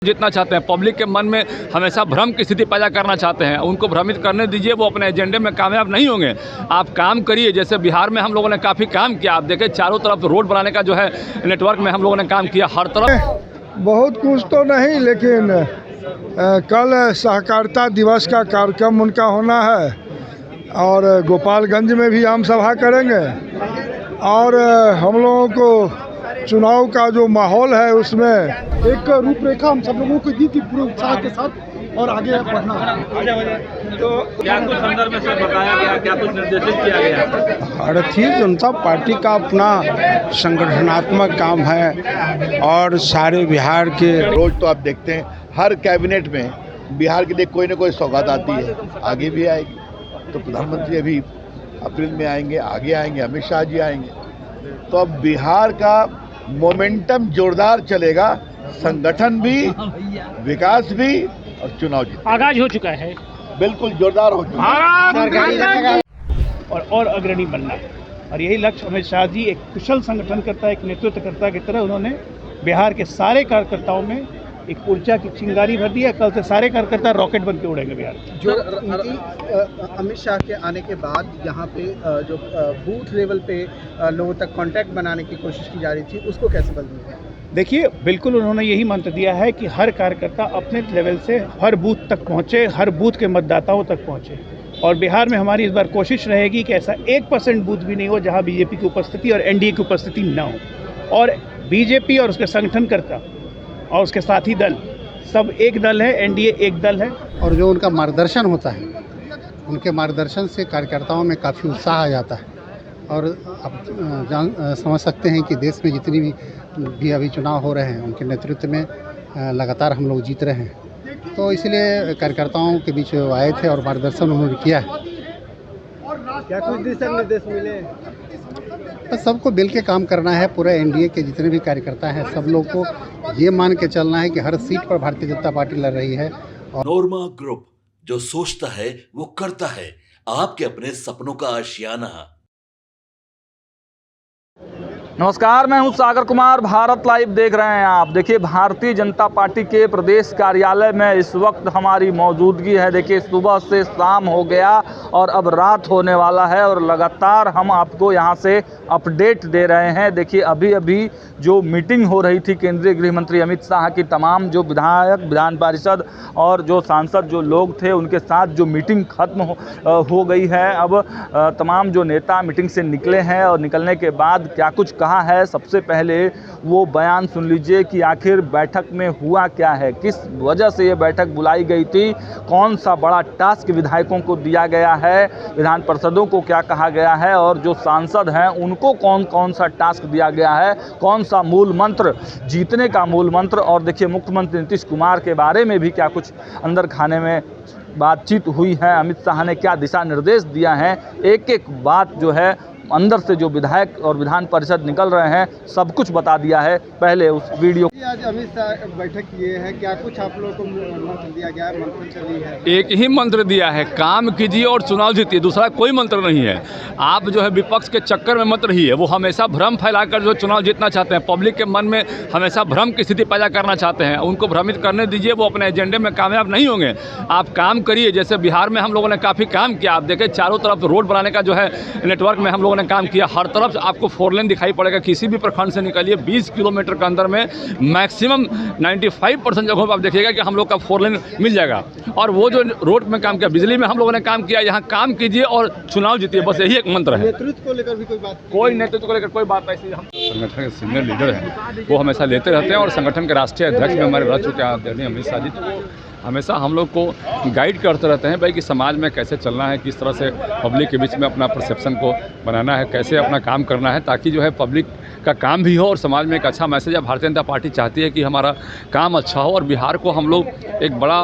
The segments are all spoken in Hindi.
जीतना चाहते हैं, पब्लिक के मन में हमेशा भ्रम की स्थिति पैदा करना चाहते हैं। उनको भ्रमित करने दीजिए, वो अपने एजेंडे में कामयाब नहीं होंगे। आप काम करिए, जैसे बिहार में हम लोगों ने काफ़ी काम किया। आप देखें चारों तरफ रोड बनाने का जो है नेटवर्क में हम लोगों ने काम किया, हर तरफ। बहुत कुछ तो नहीं, लेकिन कल सहकारिता दिवस का कार्यक्रम उनका होना है और गोपालगंज में भी आम सभा करेंगे और हम लोगों को चुनाव का जो माहौल है उसमें एक रूपरेखा हम सब लोगों को दी थी पूरे उत्साह के साथ और आगे बढ़ना। तो क्या कुछ संदर्भ में से बताया गया, क्या कुछ निर्देशित किया गया? भारतीय जनता पार्टी का अपना संगठनात्मक काम है और सारे बिहार के रोज तो आप देखते हैं हर कैबिनेट में बिहार के लिए कोई ना कोई सौगात आती है, आगे भी आएगी। तो प्रधानमंत्री अभी अप्रैल में आएंगे, आगे आएंगे, अमित शाह जी आएंगे। तो अब बिहार का मोमेंटम जोरदार चलेगा, संगठन भी, विकास भी और चुनाव जीत आगाज हो चुका है, बिल्कुल जोरदार हो चुका है और अग्रणी बनना। और यही लक्ष्य अमित शाह जी एक कुशल संगठनकर्ता, एक नेतृत्वकर्ता की तरह उन्होंने बिहार के सारे कार्यकर्ताओं में एक ऊर्जा की चिंगारी भर दी है। कल से सारे कार्यकर्ता रॉकेट बन के उड़ेंगे बिहार। जो अमित शाह के आने के बाद यहाँ पे जो बूथ लेवल पे लोगों तक कांटेक्ट बनाने की कोशिश की जा रही थी, उसको कैसे बदलेंगे? देखिए, बिल्कुल उन्होंने यही मंत्र दिया है कि हर कार्यकर्ता अपने लेवल से हर बूथ तक पहुँचे, हर बूथ के मतदाताओं तक पहुँचे। और बिहार में हमारी इस बार कोशिश रहेगी कि ऐसा 1% बूथ भी नहीं हो जहाँ बीजेपी की उपस्थिति और एनडीए की उपस्थिति न हो। और बीजेपी और उसके संगठनकर्ता और उसके साथी दल सब एक दल है, एनडीए एक दल है। और जो उनका मार्गदर्शन होता है, उनके मार्गदर्शन से कार्यकर्ताओं में काफ़ी उत्साह आ जाता है। और अब समझ सकते हैं कि देश में जितनी भी अभी चुनाव हो रहे हैं उनके नेतृत्व में लगातार हम लोग जीत रहे हैं। तो इसलिए कार्यकर्ताओं के बीच आए थे और मार्गदर्शन उन्होंने किया है। क्या कुछ दिशा निर्देश मिले? बस सबको मिल के काम करना है। पूरे एनडीए के जितने भी कार्यकर्ता हैं सब लोग को ये मान के चलना है कि हर सीट पर भारतीय जनता पार्टी लड़ रही है। और नोरमा ग्रुप, जो सोचता है वो करता है, आपके अपने सपनों का आशियाना। नमस्कार, मैं हूं सागर कुमार, भारत लाइव देख रहे हैं आप। देखिए, भारतीय जनता पार्टी के प्रदेश कार्यालय में इस वक्त हमारी मौजूदगी है। देखिए, सुबह से शाम हो गया और अब रात होने वाला है और लगातार हम आपको यहां से अपडेट दे रहे हैं। देखिए, अभी अभी जो मीटिंग हो रही थी केंद्रीय गृह मंत्री अमित शाह की, तमाम जो विधायक, विधान परिषद और जो सांसद जो लोग थे उनके साथ जो मीटिंग खत्म हो गई है। अब तमाम जो नेता मीटिंग से निकले हैं और निकलने के बाद क्या कुछ कहा है, सबसे पहले वो बयान सुन लीजिए कि आखिर बैठक में हुआ क्या है, किस वजह से ये बैठक बुलाई गई थी, कौन सा बड़ा टास्क विधायकों को दिया गया है, विधान पार्षदों को क्या कहा गया है और जो सांसद हैं उनको कौन कौन सा टास्क दिया गया है, कौन सा मूल मंत्र, जीतने का मूल मंत्र। और देखिए, मुख्यमंत्री नीतीश कुमार के बारे में भी क्या कुछ अंदर खाने में बातचीत हुई है, अमित शाह ने क्या दिशा निर्देश दिया है, एक एक बात जो है अंदर से जो विधायक और विधान परिषद निकल रहे हैं सब कुछ बता दिया है। पहले उस वीडियो। आज अमित शाह बैठक किए हैं, क्या कुछ आप लोगों को मंत्र दिया गया है, मंत्र चली है? एक ही मंत्र दिया है, काम कीजिए और चुनाव जीतिए, दूसरा कोई मंत्र नहीं है। आप जो है विपक्ष के चक्कर में मत रहिए। वो हमेशा भ्रम फैलाकर जो चुनाव जीतना चाहते हैं, पब्लिक के मन में हमेशा भ्रम की स्थिति पैदा करना चाहते हैं। उनको भ्रमित करने दीजिए, वो अपने एजेंडे में कामयाब नहीं होंगे। आप काम करिए, जैसे बिहार में हम लोगों ने काफ़ी काम किया। आप देखें चारों तरफ रोड बनाने का जो है नेटवर्क में हम लोगों ने काम किया, हर तरफ आपको 4 लेन दिखाई पड़ेगा। किसी भी प्रखंड से निकलिए 20 किलोमीटर के अंदर में मैक्सिमम 95% जगहों पर आप देखिएगा कि हम लोग का 4 लेन मिल जाएगा। और वो जो रोड में काम किया, बिजली में हम लोगों ने काम किया, यहाँ काम कीजिए और चुनाव जीतिए, बस यही एक मंत्र है। नेतृत्व को लेकर भी कोई बात? कोई नेतृत्व को लेकर कोई बात ऐसी, हम संगठन के सीनियर लीडर हैं, वो हमेशा लेते रहते हैं और संगठन के राष्ट्रीय अध्यक्ष में हमारे रह चुके हैं आदरणीय अमित शाह जी, तो वो हमेशा हम लोग को गाइड करते रहते हैं भाई कि समाज में कैसे चलना है, किस तरह से पब्लिक के बीच में अपना परसेप्शन को बनाना है, कैसे अपना काम करना है, ताकि जो है पब्लिक का काम भी हो और समाज में एक अच्छा मैसेज है। भारतीय जनता पार्टी चाहती है कि हमारा काम अच्छा हो और बिहार को हम लोग एक बड़ा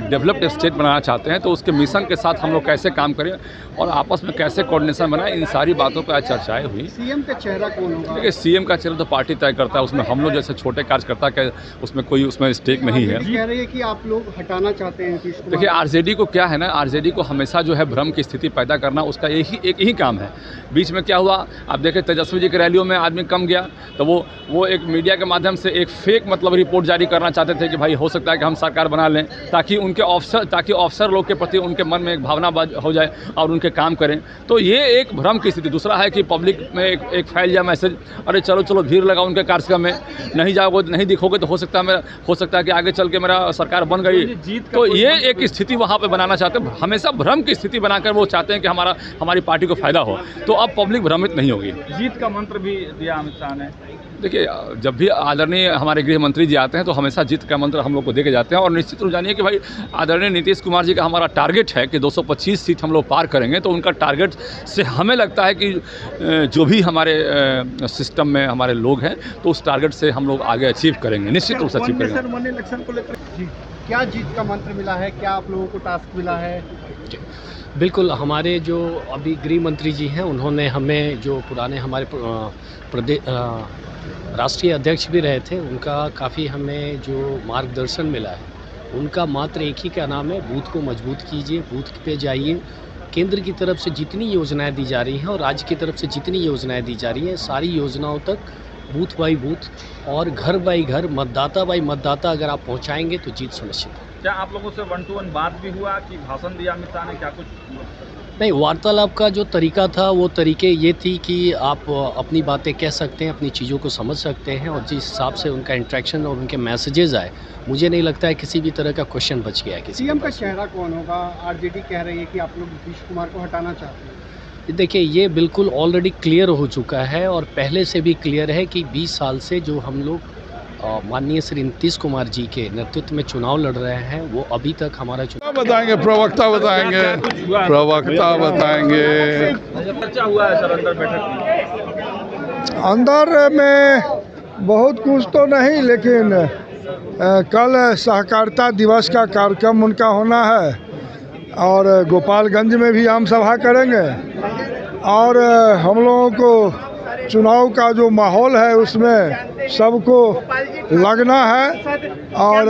डेवलप्ड स्टेट बनाना चाहते हैं। तो उसके मिशन के साथ हम लोग कैसे काम करें और आपस में कैसे कोऑर्डिनेशन बनाए, इन सारी बातों पर आज चर्चाएँ हुई। सीएम का चेहरा कौन होगा? देखिए, सीएम का चेहरा तो पार्टी तय करता है, उसमें हम लोग जैसे छोटे कार्यकर्ता के उसमें कोई उसमें स्टेक नहीं है। कह रही है कि आप लोग हटाना चाहते हैं नीतीश कुमार। देखिए, आरजेडी को क्या है ना, आरजेडी को हमेशा जो है भ्रम की स्थिति पैदा करना उसका एक ही काम है। बीच में क्या हुआ, आप देखें तेजस्वी जी की रैलियों में आदमी कम गया तो वो एक मीडिया के माध्यम से एक फेक मतलब रिपोर्ट जारी करना चाहते थे कि भाई हो सकता है कि हम सरकार बना लें, ताकि अफसर लोग के प्रति उनके मन में एक भावना हो जाए और उनके काम करें। तो ये एक भ्रम की स्थिति। दूसरा है कि पब्लिक में एक फैल जाए मैसेज, अरे चलो भीड़ लगाओ उनके कार्यक्रम में, नहीं जाओगे नहीं दिखोगे तो हो सकता है कि आगे चल के मेरा सरकार बन गई। तो ये एक स्थिति वहाँ पे बनाना चाहते हैं, हमेशा भ्रम की स्थिति बनाकर वो चाहते हैं कि हमारी पार्टी को फायदा हो। तो अब पब्लिक भ्रमित नहीं होगी। जीत का मंत्र भी दिया अमित शाह ने। देखिए, जब भी आदरणीय हमारे गृह मंत्री जी आते हैं तो हमेशा जीत का मंत्र हम लोग को दे के जाते हैं। और निश्चित रूप जानिए कि भाई आदरणीय नीतीश कुमार जी का हमारा टारगेट है कि 225 सीट हम लोग पार करेंगे। तो उनका टारगेट से हमें लगता है कि जो भी हमारे सिस्टम में हमारे लोग हैं तो उस टारगेट से हम लोग आगे अचीव करेंगे, निश्चित रूप से अचीव करेंगे। सर, वन इलेक्शन को लेकर क्या जीत का मंत्र मिला है, क्या आप लोगों को टास्क मिला है? बिल्कुल, हमारे जो अभी गृह मंत्री जी हैं उन्होंने हमें, जो पुराने हमारे राष्ट्रीय अध्यक्ष भी रहे थे, उनका काफ़ी हमें जो मार्गदर्शन मिला है, उनका मात्र एक ही का नाम है, बूथ को मजबूत कीजिए, बूथ पे जाइए। केंद्र की तरफ से जितनी योजनाएं दी जा रही हैं और राज्य की तरफ से जितनी योजनाएं दी जा रही हैं, सारी योजनाओं तक बूथ बाई बूथ और घर बाई घर, मतदाता बाई मतदाता अगर आप पहुंचाएंगे तो जीत सुनिश्चित है। क्या आप लोगों से 1-to-1 बात भी हुआ कि भाषण दिया अमित शाह ने, क्या कुछ? नहीं, वार्तालाप का जो तरीका था वो तरीके ये थी कि आप अपनी बातें कह सकते हैं, अपनी चीज़ों को समझ सकते हैं, और जिस हिसाब से उनका इंटरेक्शन और उनके मैसेजेस आए, मुझे नहीं लगता है किसी भी तरह का क्वेश्चन बच गया है किसी। सीएम का चेहरा कौन होगा? आरजेडी कह रही है कि आप लोग नीतीश कुमार को हटाना चाहते हैं। देखिए, ये बिल्कुल ऑलरेडी क्लियर हो चुका है और पहले से भी क्लियर है कि 20 साल से जो हम लोग माननीय श्री नीतीश कुमार जी के नेतृत्व में चुनाव लड़ रहे हैं, वो अभी तक हमारा चुनाव बताएंगे, प्रवक्ता बताएंगे। चर्चा हुआ है सर अंदर बैठक में? अंदर में बहुत कुछ तो नहीं, लेकिन कल सहकारिता दिवस का कार्यक्रम उनका होना है और गोपालगंज में भी आम सभा करेंगे। और हम लोगों को चुनाव का जो माहौल है उसमें सबको लगना है और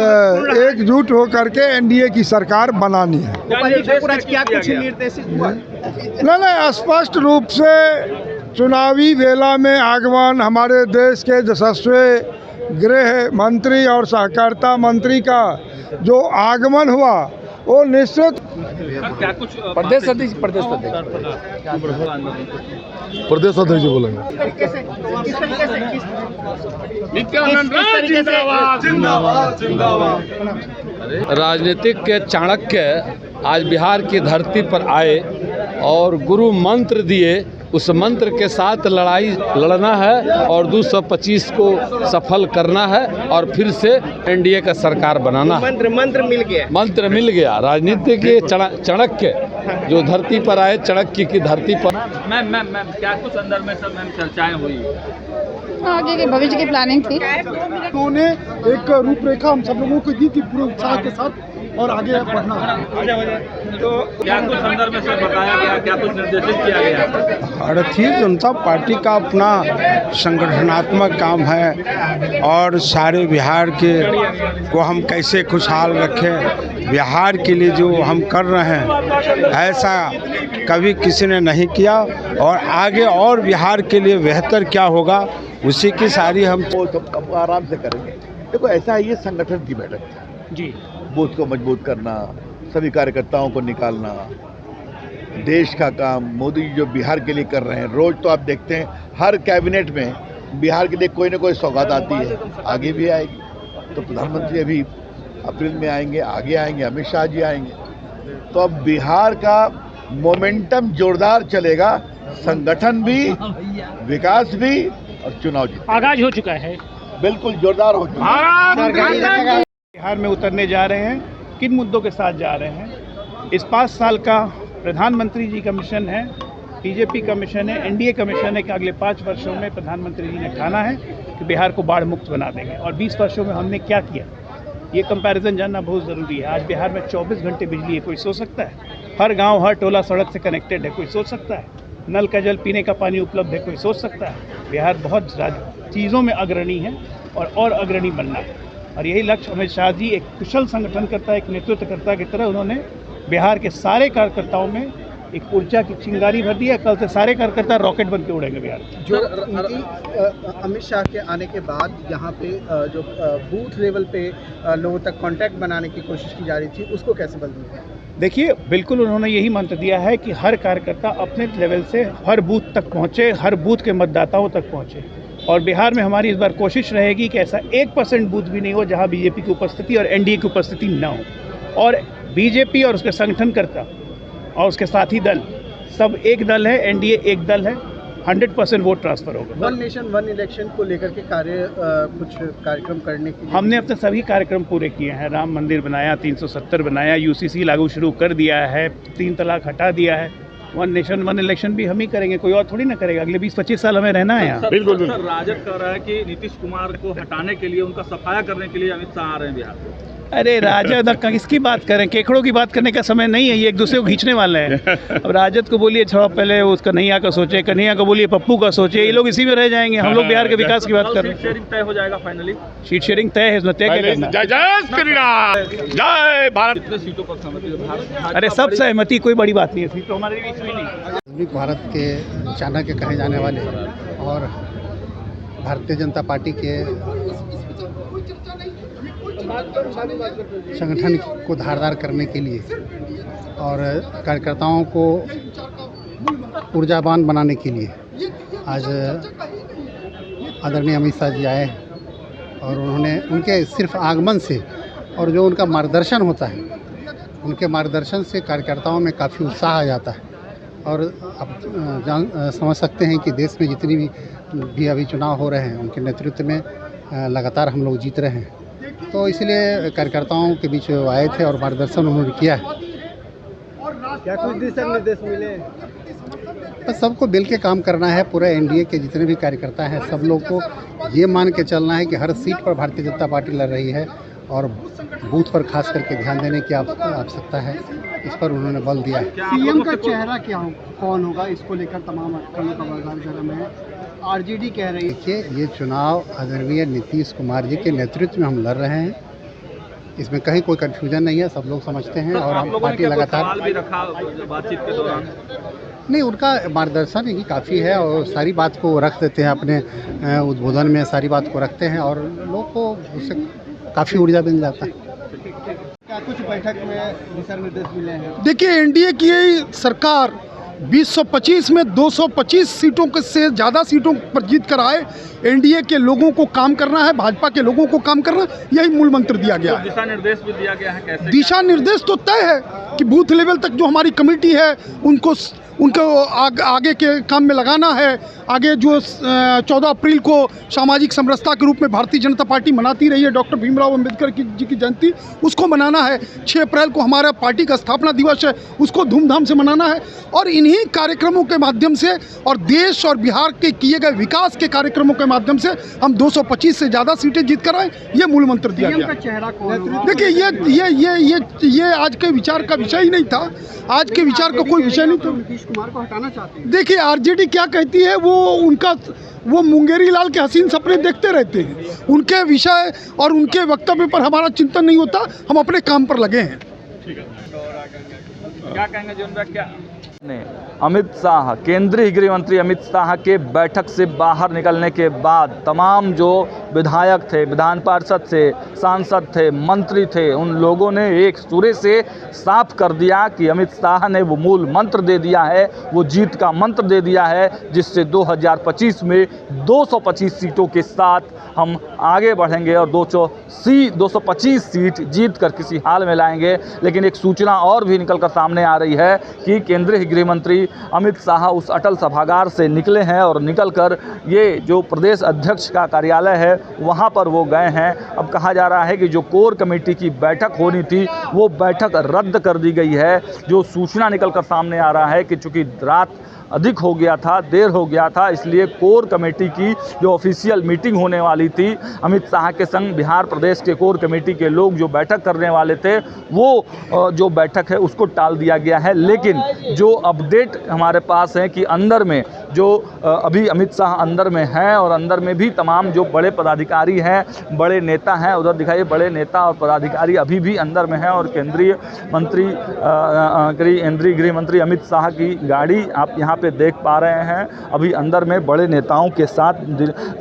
एकजुट होकर के एनडीए की सरकार बनानी है। क्या कुछ निर्देशित हुआ? नहीं, स्पष्ट रूप से चुनावी वेला में आगमन हमारे देश के यशस्वी गृह मंत्री और सहकारिता मंत्री का जो आगमन हुआ वो निश्चित। क्या कुछ प्रदेश अध्यक्ष जी बोलेंगे। राजनीतिक के चाणक्य आज बिहार की धरती पर आए और गुरु मंत्र दिए। उस मंत्र के साथ लड़ाई लड़ना है और 225 को सफल करना है और फिर से एनडीए का सरकार बनाना है। मंत्र मिल गया। राजनीति के चाणक्य जो धरती पर आए, चाणक्य की धरती पर। मैम क्या कुछ अंदर में सब मैम चर्चाएं हुई? आगे के भविष्य की प्लानिंग थी। उन्होंने एक रूपरेखा हम सब लोगों को दी थी पूरे उत्साह के साथ और आगे बढ़ना। तो क्या कुछ अंदर में सब बताया गया, क्या कुछ निर्देशित किया गया? भारतीय जनता पार्टी का अपना संगठनात्मक काम है और सारे बिहार के को हम कैसे खुशहाल रखें, बिहार के लिए जो हम कर रहे हैं ऐसा कभी किसी ने नहीं किया और आगे और बिहार के लिए बेहतर क्या होगा उसी की सारी हम आराम से करेंगे। देखो, ऐसा है, ये संगठन की बैठक है जी। बूथ को मजबूत करना, सभी कार्यकर्ताओं को निकालना, देश का काम मोदी जी जो बिहार के लिए कर रहे हैं। रोज तो आप देखते हैं हर कैबिनेट में बिहार के लिए कोई ना कोई सौगात आती है, आगे भी आएगी। तो प्रधानमंत्री अभी अप्रैल में आएंगे, आगे आएंगे, अमित शाह जी आएंगे। तो अब बिहार का मोमेंटम जोरदार चलेगा, संगठन भी, विकास भी और चुनाव जीत। आगाज हो चुका है, बिल्कुल जोरदार हो चुका है। बिहार में उतरने जा रहे हैं, किन मुद्दों के साथ जा रहे हैं? इस 5 साल का प्रधानमंत्री जी का मिशन है, बीजेपी का मिशन है, एनडीए का मिशन है कि अगले 5 वर्षों में प्रधानमंत्री जी ने ठाना है कि बिहार को बाढ़ मुक्त बना देंगे। और 20 वर्षों में हमने क्या किया, ये कंपैरिजन जानना बहुत ज़रूरी है। आज बिहार में 24 घंटे बिजली है, कोई सोच सकता है? हर गाँव हर टोला सड़क से कनेक्टेड है, कोई सोच सकता है? नल का जल, पीने का पानी उपलब्ध है, कोई सोच सकता है? बिहार बहुत चीज़ों में अग्रणी है और अग्रणी बनना है। और यही लक्ष्य अमित शाह जी एक कुशल संगठनकर्ता, एक नेतृत्वकर्ता की तरह उन्होंने बिहार के सारे कार्यकर्ताओं में एक ऊर्जा की चिंगारी भर दी है। कल से सारे कार्यकर्ता रॉकेट बन के उड़ेंगे बिहार में। जो नीति अमित शाह के आने के बाद यहाँ पे जो बूथ लेवल पे लोगों तक कांटेक्ट बनाने की कोशिश की जा रही थी, उसको कैसे बदलेंगे? देखिए, बिल्कुल उन्होंने यही मंत्र दिया है कि हर कार्यकर्ता अपने लेवल से हर बूथ तक पहुँचे, हर बूथ के मतदाताओं तक पहुँचे। और बिहार में हमारी इस बार कोशिश रहेगी कि ऐसा 1% बूथ भी नहीं हो जहाँ बीजेपी की उपस्थिति और एनडीए की उपस्थिति न हो। और बीजेपी और उसके संगठनकर्ता और उसके साथी दल सब एक दल है, एनडीए एक दल है, 100% वोट ट्रांसफर होगा। वन नेशन वन इलेक्शन को लेकर के कुछ कार्यक्रम करने के लिए हमने अपने सभी कार्यक्रम पूरे किए हैं। राम मंदिर बनाया, 370 बनाया, यूसीसी लागू शुरू कर दिया है, 3 तलाक हटा दिया है। वन नेशन वन इलेक्शन भी हम ही करेंगे, कोई और थोड़ी ना करेगा। अगले 20-25 साल हमें रहना है यहाँ। बिल्कुल। राजद कह रहा है कि नीतीश कुमार को हटाने के लिए, उनका सफाया करने के लिए अमित शाह आ रहे हैं बिहार में। अरे राजद किसकी बात करें? केकड़ों की बात करने का समय नहीं है, ये एक दूसरे को खींचने वाले हैं। अब राजद को बोलिए छोड़ो, पहले उसका कन्हैया का सोचे, कन्हैया को बोलिए पप्पू का सोचे, ये लोग इसी में रह जाएंगे। हम लोग बिहार के विकास की बात कर रहे हैं। सीट शेयरिंग तय हो जाएगा फाइनली। सीट शेयरिंग तय है, इसमें तय क्या करना? जय भारत। कितने सीटों पर सहमति? अरे सब सहमति, कोई बड़ी बात नहीं है। सीट तो हमारे बीच में नहीं। भारत के चाणक्य कहे जाने वाले और भारतीय जनता पार्टी के संगठन को धारदार करने के लिए और कार्यकर्ताओं को ऊर्जावान बनाने के लिए आज आदरणीय अमित शाह जी आए और उन्होंने उनके सिर्फ आगमन से और जो उनका मार्गदर्शन होता है, उनके मार्गदर्शन से कार्यकर्ताओं में काफ़ी उत्साह आ जाता है। और आप समझ सकते हैं कि देश में जितनी भी अभी चुनाव हो रहे हैं, उनके नेतृत्व में लगातार हम लोग जीत रहे हैं। तो इसलिए कार्यकर्ताओं के बीच आए थे और मार्गदर्शन उन्होंने किया है। क्या कुछ दिशा निर्देश मिले? बस सबको मिल के काम करना है। पूरे एनडीए के जितने भी कार्यकर्ता हैं, सब लोग को ये मान के चलना है कि हर सीट पर भारतीय जनता पार्टी लड़ रही है और बूथ पर खास करके ध्यान देने की आवश्यकता है। इस पर उन्होंने बल दिया है। सीएम का चेहरा कौन होगा, इसको लेकर तमाम अटकलों का बाजार गर्म है। आरजेडी कह रही है। देखिए, ये चुनाव आदरणीय नीतीश कुमार जी के नेतृत्व में हम लड़ रहे हैं, इसमें कहीं कोई कन्फ्यूजन नहीं है, सब लोग समझते हैं। और हम पार्टी लगातार भी रखा बातचीत के दौरान नहीं, उनका मार्गदर्शन ही काफ़ी है और सारी बात को रख देते हैं अपने उद्बोधन में, सारी बात को रखते हैं और लोग को उससे काफ़ी ऊर्जा मिल जाता है। क्या कुछ बैठक में दिशा निर्देश मिले हैं? देखिए, एनडीए की सरकार 2025 में 225 सीटों से ज़्यादा सीटों पर जीत कर आए। एनडीए के लोगों को काम करना है, भाजपा के लोगों को काम करना, यही मूल मंत्र दिया गया है। दिशा निर्देश भी दिया गया है कैसे? दिशा निर्देश तो तय है कि बूथ लेवल तक जो हमारी कमेटी है उनको आगे के काम में लगाना है। आगे जो 14 अप्रैल को सामाजिक समरसता के रूप में भारतीय जनता पार्टी मनाती रही है, डॉक्टर भीमराव अंबेडकर जी की जयंती, उसको मनाना है। 6 अप्रैल को हमारा पार्टी का स्थापना दिवस है, उसको धूमधाम से मनाना है। और इन्हीं कार्यक्रमों के माध्यम से और देश और बिहार के किए गए विकास के कार्यक्रमों के माध्यम से हम 225 से ज़्यादा सीटें जीत कर आए, ये मूल मंत्र दिया गया। चेहरा कौन? देखिए, ये आज के विचार का विषय ही नहीं था। आज के विचार का कोई विषय नहीं था। नीतीश कुमार को हटाना चाहते हैं। देखिए, आरजेडी क्या कहती है, वो मुंगेरी लाल के हसीन सपने देखते रहते हैं। उनके विषय और उनके वक्तव्य पर हमारा चिंतन नहीं होता, हम अपने काम पर लगे हैं। क्या कहेंगे जो क्या अमित शाह, केंद्रीय गृह मंत्री अमित शाह के बैठक से बाहर निकलने के बाद तमाम जो विधायक थे, विधान पार्षद थे, सांसद थे, मंत्री थे, उन लोगों ने एक सूरे से साफ कर दिया कि अमित शाह ने वो मूल मंत्र दे दिया है, वो जीत का मंत्र दे दिया है, जिससे 2025 में 225 सीटों के साथ हम आगे बढ़ेंगे और 225 सीट जीत कर किसी हाल में लाएंगे। लेकिन एक सूचना और भी निकल कर सामने आ रही है कि केंद्रीय गृह मंत्री अमित शाह उस अटल सभागार से निकले हैं और निकलकर ये जो प्रदेश अध्यक्ष का कार्यालय है वहाँ पर वो गए हैं। अब कहा जा रहा है कि जो कोर कमेटी की बैठक होनी थी वो बैठक रद्द कर दी गई है। जो सूचना निकल कर सामने आ रहा है कि चूँकि रात अधिक हो गया था, देर हो गया था, इसलिए कोर कमेटी की जो ऑफिशियल मीटिंग होने वाली थी अमित शाह के संग बिहार प्रदेश के कोर कमेटी के लोग जो बैठक करने वाले थे, वो जो बैठक है उसको टाल दिया गया है। लेकिन जो अपडेट हमारे पास है कि अंदर में जो अभी अमित शाह अंदर में है और अंदर में भी तमाम जो बड़े पदाधिकारी हैं, बड़े नेता हैं, उधर दिखाइए बड़े नेता और पदाधिकारी अभी भी अंदर में हैं और केंद्रीय गृह मंत्री अमित शाह की गाड़ी आप यहाँ पे देख पा रहे हैं। अभी अंदर में बड़े नेताओं के साथ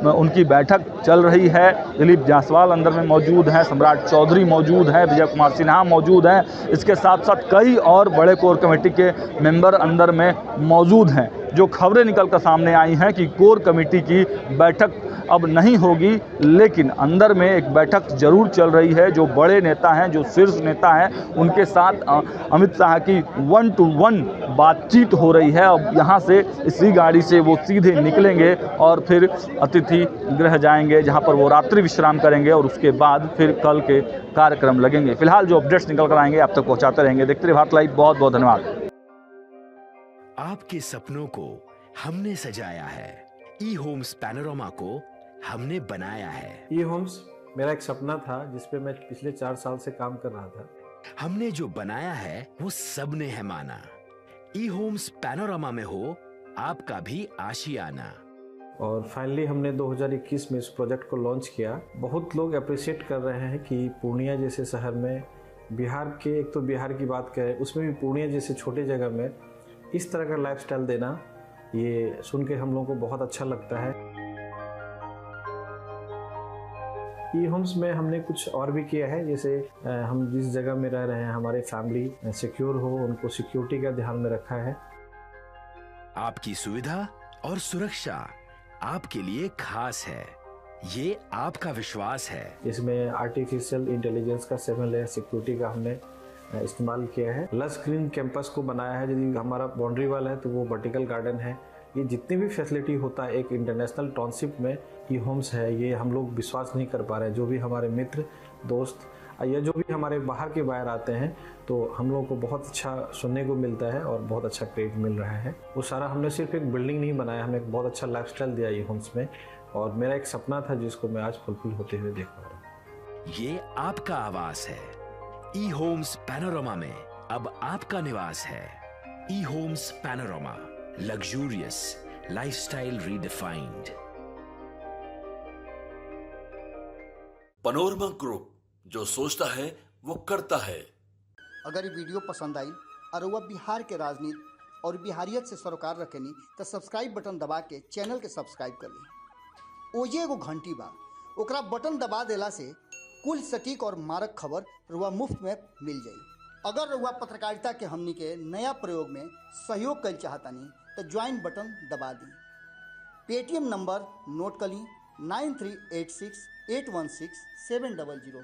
उनकी बैठक चल रही है। दिलीप जायसवाल अंदर में मौजूद हैं, सम्राट चौधरी मौजूद हैं, विजय कुमार सिन्हा मौजूद हैं। इसके साथ साथ कई और बड़े कोर कमेटी के मेंबर अंदर में मौजूद हैं। जो खबरें निकल कर सामने आई हैं कि कोर कमेटी की बैठक अब नहीं होगी, लेकिन अंदर में एक बैठक जरूर चल रही है। जो बड़े नेता हैं, जो शीर्ष नेता हैं, उनके साथ अमित शाह की 1-to-1 बातचीत हो रही है। अब यहाँ से इसी गाड़ी से वो सीधे निकलेंगे और फिर अतिथि गृह जाएंगे, जहाँ पर वो रात्रि विश्राम करेंगे और उसके बाद फिर कल के कार्यक्रम लगेंगे। फिलहाल जो अपडेट्स निकल कर आएंगे आप तक पहुँचाते रहेंगे। देखते रहिए भारत लाइव। बहुत बहुत धन्यवाद। आपके सपनों को हमने सजाया है, ई होम्स पैनोरमा को हमने बनाया है। ई होम्स मेरा एक सपना था जिस पे मैं पिछले 4 साल से काम कर रहा था। हमने जो बनाया है वो सबने है माना। ई होम्स पैनोरमा में हो आपका भी आशियाना। और फाइनली हमने 2021 में इस प्रोजेक्ट को लॉन्च किया। बहुत लोग अप्रिशिएट कर रहे हैं कि पूर्णिया जैसे शहर में, बिहार के, एक तो बिहार की बात करें उसमें भी पूर्णिया जैसे छोटे जगह में इस तरह का लाइफस्टाइल देना, ये सुन के हम लोगों को बहुत अच्छा लगता है। ई होम्स में हमने कुछ और भी किया है, जैसे हम जिस जगह में रह रहे हैं हमारे फैमिली सिक्योर हो, उनको सिक्योरिटी का ध्यान में रखा है। आपकी सुविधा और सुरक्षा आपके लिए खास है, ये आपका विश्वास है। इसमें आर्टिफिशियल इंटेलिजेंस का 7 लेयर सिक्योरिटी का हमने इस्तेमाल किया है। लस ग्रीन कैंपस को बनाया है। यदि हमारा बाउंड्री वाल है तो वो वर्टिकल गार्डन है। ये जितनी भी फैसिलिटी होता है एक इंटरनेशनल टाउनशिप में ई होम्स है, ये हम लोग विश्वास नहीं कर पा रहे हैं। जो भी हमारे मित्र, दोस्त या जो भी हमारे बाहर के बाहर आते हैं तो हम लोगों को बहुत अच्छा सुनने को मिलता है और बहुत अच्छा क्रेडिट मिल रहा है। वो सारा हमने सिर्फ एक बिल्डिंग नहीं बनाया, हमें एक बहुत अच्छा लाइफस्टाइल दिया ई होम्स में, और मेरा एक सपना था जिसको मैं आज फुलफिल होते हुए देख पा रहा हूँ। ये आपका आवास है। ई होम्स पैनोरमा में अब आपका निवास है। E Homes Panorama, luxurious lifestyle redefined. Panorama group, जो सोचता है वो करता है। अगर ये वीडियो पसंद आई और वह बिहार के राजनीति और बिहारियत से सरोकार रखेनी तो सब्सक्राइब बटन दबा के चैनल के सब्सक्राइब कर ली। ओजे एगो घंटी बा, ओकरा बटन दबा देला से कुल सटीक और मारक खबर रुआ मुफ्त में मिल जाई। अगर रुआ पत्रकारिता के हमनी के नया प्रयोग में सहयोग कर चाहतानी तो ज्वाइन बटन दबा दी। पेटीएम नंबर नोट कर ली 9386816700।